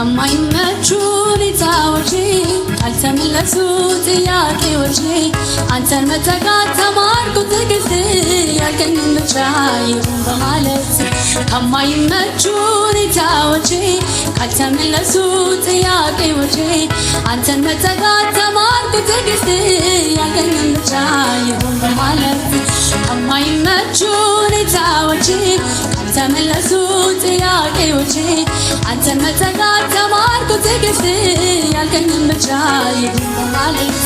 ከማይመቹ ሁኔታዎቼ ካልተመለሱ ጥያቄዎቼ አንተን መጠጋት ተማርኩ ትዕግስት ያልከኝን ብቻ ይሁን በማለት ከማይመቹ ሁኔታዎቼ ካልተመለሱ ጥያቄዎቼ አንተን መጠጋት ተማርኩ ትዕግስት ያልከኝን ብቻ ይሁን በማለት ከማይመቹ ሁኔታዎቼ ካልተመለሱ ጥያቄዎቼ አንተን መጠጋት ተማርኩ ትዕግስት ያልከኝን ብቻ ይሁን በማለት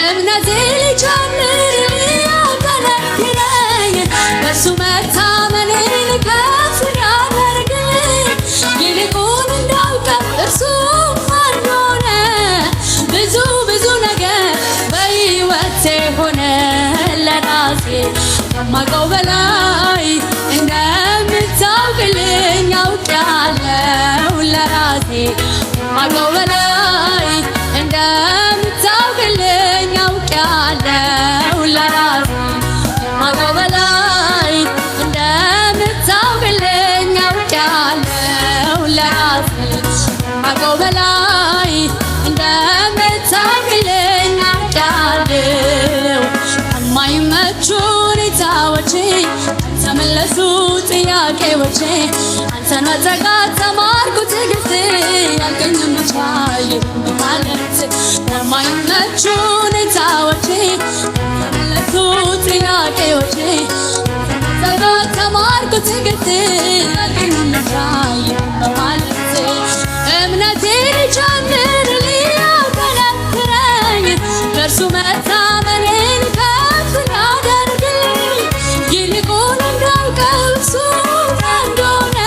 እምነቴ ሊጨምር ሊያጠነክረኝ በሱ መታመኔን ከፍ ሊያደርግልኝ ይልቁን እንዳውቀው እርሱ ማን እንደሆነ ብዙ ብዙ ነገር በሕይወቴ ሆነ ለራሴ ከማውቀው በላይ እንደምታውቅልኝ አውቃለሁ ለራሴ ከማውቀው በላይ እንደምታውቅልኝ አውቃለሁ ለራሴ ከማውቀው በላይ እንደምታውቅልኝ አውቃለሁ ለራሴ ከማውቀው በላይ እንደምታውቅልኝ አውቃለሁ ከማይመቹ ሁኔታዎቼ ካልተመለሱ ጥያቄዎቼ አንተን መጠጋት ተማርኩ ትዕግስት ያልከኝን ብቻ ይሁን በማለት ከማይመቹ ሁኔታዎቼ ካልተመለሱ ጥያቄዎቼ መጠጋት ተማርኩ ትዕግስት ያልከኝን ብቻ ይሁን በማለት እምነቴ ሊጨምር ሊያጠነክረኝ በእርሱ መታመኔን ከፍ ሊያደርግልኝ ይልቁን እንዳውቀው እርሱ እንደሆነ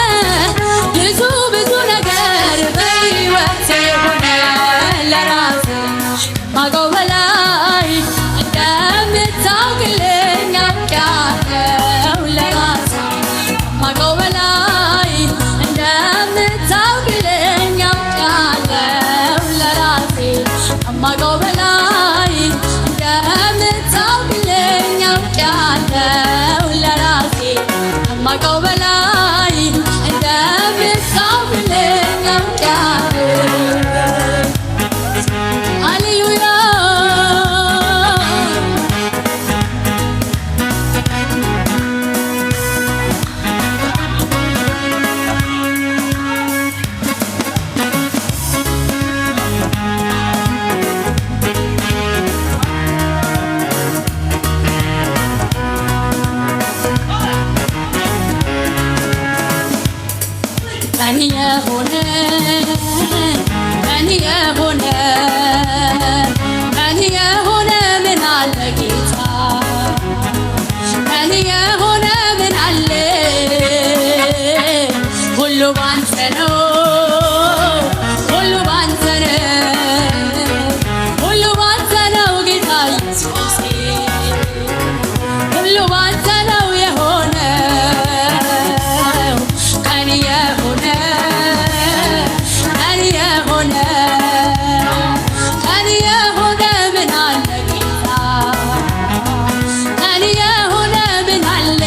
ብዙ ብዙ ነገር በሕይወቴ ሆነ ለራሴ ከማውቀው በላይ እንደምታውቅልኝ አውቃለሁ ለራሴ ከማውቀው በላይ እንደምታውቅልኝ አውቃለሁ ለራሴ ከማውቀው በላይ እንደምታውቅልኝ አውቃለሁ ለራሴ ከማውቀው በላይ እንደምታውቅልኝ አውቃለሁ። ሃሌሉያ ከኔ የሆነ ከኔ የሆነ ከኔ የሆነ ምን አለ ጌታ ከኔ የሆነ ምን አለ ሁሉ ባንተ ነው ሁሉ ባንተ ነው ሁሉ ባንተ ነው ጌታ ኢየሱስ ሁሉ ባንተ ነው የሆነው ከኔ የሆነ ከኔ የሆነ ከኔ የሆነ ምን አለ ጌታ ከኔ የሆነ ምን አለ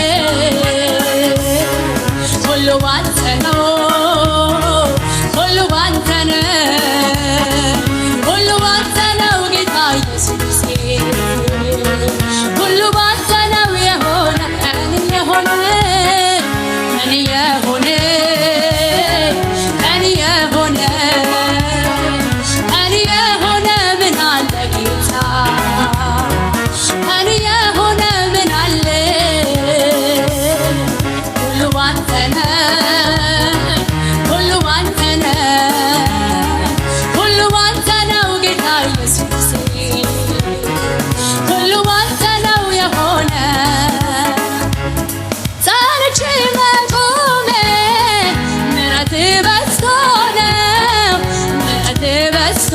ሁሉ ባንተ ነው ሁሉ ባንተ ነው ሁሉ ባንተ ነው ጌታ ኢየሱስ ሁሉ ባንተ ነው የሆነ ከኔ የሆነ ከኔ የሆነ ከኔ የሆነ ከኔ የሆነ ምን አለ ጌታ ከኔ የሆነ ምን አለ ሁሉ ባንተ ነው ሁሉ ባንተ ነው ሁሉ ባንተ ነው ጌታ ኢየሱስ ሁሉ ባንተ ነው የሆነ ጸንቼ መቆሜ ምሕረትህ በዝቶ ነው ምሕረትህ በዝቶ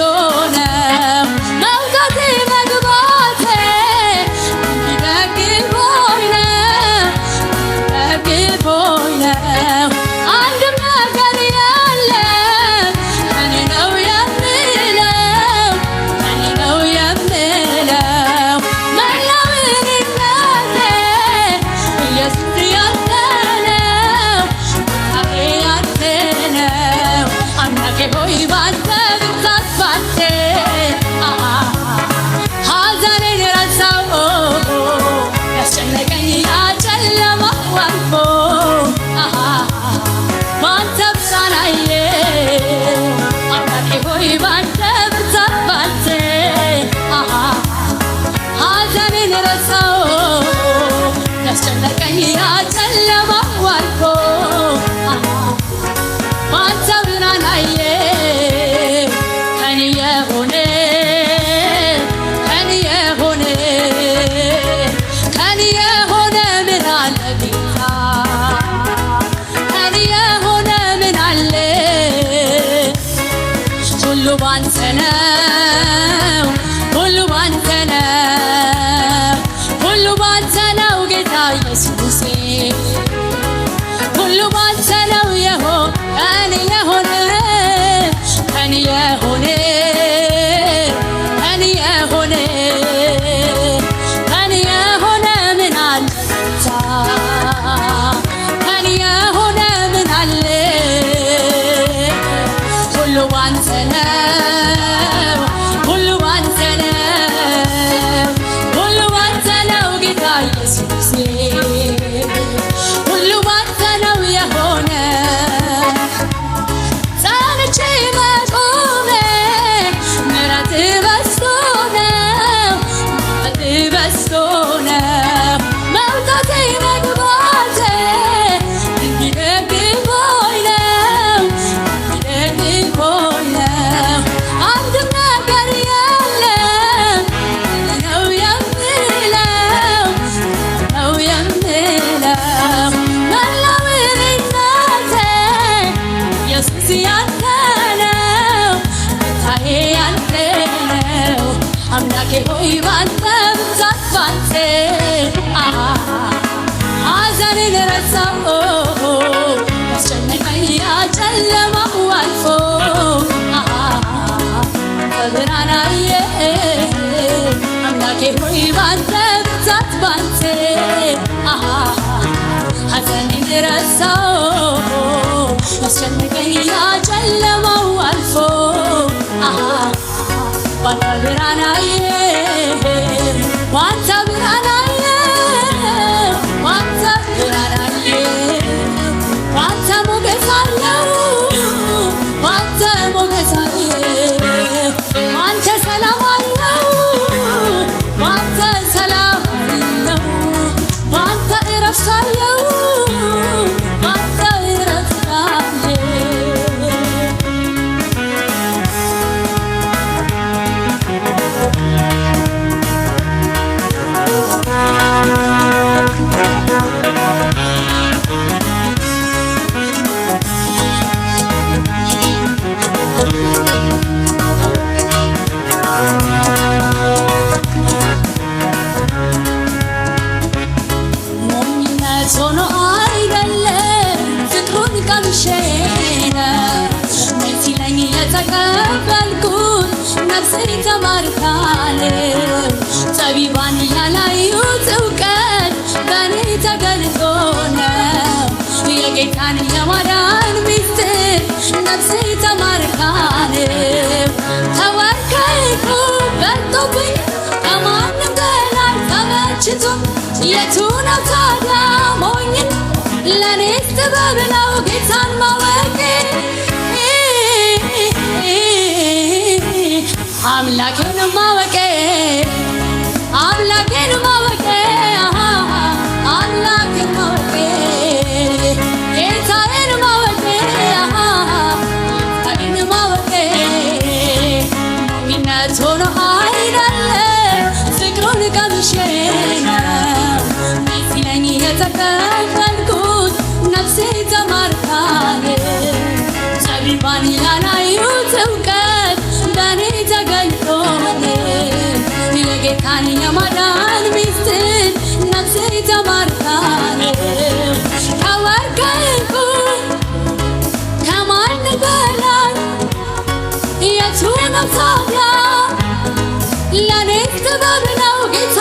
ነው መውጣቴ መግባቴ ደግፎኝ ነው ደግፎኝ ነው አንድም ነገር የለም ከኔ ነው የምለው ከኔ ነው የምለው መላው እኔነቴ ኢየሱስ ያንተ ነው ያንተ ነው ሁሉ ባንተ ነው የሆነ ከኔ የሆነ ከኔ የሆነ ከኔ የሆነ ከኔ የሆነ ምን አለ ከኔ የሆነ ምን አለ ሁሉ ባንተ ነው ሁሉ ባንተ ነው ሁሉ ባንተ ነው ጌታ ኢየሱስ ሁሉ ባንተ ነው የሆነ ጸንቼ መቆሜ ምሕረት በዝቶ ነው ምሕረት በዝቶ ነው መውጣቴ መግባቴ እንዲደግፎኝ ነው እንዲደግፎኝ ነው አንድም ነገር የለም ነው የምለው ነው የምለው መላው እኔነቴ ኢየሱስ ያንተ ነው ጌታዬ ያንተ ነው አምላኬ ሆይ ባንተ ብዛት ባንተ ሐዘኔን ረሳሁ ያስጨነቀኝ ያ ጨለማው አልፎ በብርሃን አየሁ አምላኬ ሆይ ባንተ ብዛት ባንተ ሐዘኔን ረሳሁ ያስጨነቀኝ ያ ጨለማው አልፎ ባንተ ብርሃን አየሁ ባንተ ብርሃን አየሁ ባንተ ብርሃን አየሁ ባንተ ሞገስ አለው ባንተ ሞገስ አለው ባንተ ሰላም አለው ባንተ ሰላም አለው ባንተ እረፍት አለው ባንተ እረፍት አለው ሞኝነት ሆኖ አይደለም ፍቅሩን ቀምሼ ነው ደስ ይለኝ የተቀበልኩት ነፍሴ ተማርካለች ጠቢባን ያላዩት እውቀት በእኔ ተገልጦ ነው የጌታን የማዳን ሚስጥር ነፍሴ ተማርካለች ተወከልኩ በርቶብኝ ከማንም በላይ ተመችቶ የቱ ነው ታዲያ ሞኝነት ለእኔስ ጥበብ ነው ጌታን ማወቅ አምላኬን ማወቅ አምላኬን ማወቅ አምላኬን ማወቅ ጌታዬን ማወቅ ጌታዬን ማወቅ ሞኝነት ሆኖ አይደለም ፍቅሩን ቀምሼ ነው ደስ ይለኝ የተቀበልኩት ነፍሴ ተማርካለች ጠቢባን ያላዩት እውቀት በእኔ ተገልጦ የጌታን የማዳን ሚስጥር ነፍሴ ተማርካለች ከወርቅ ከዕንቁ ከማን በላይ የቱ ነው ታዲያ ለእኔስ ጥበብ ነው ጌታ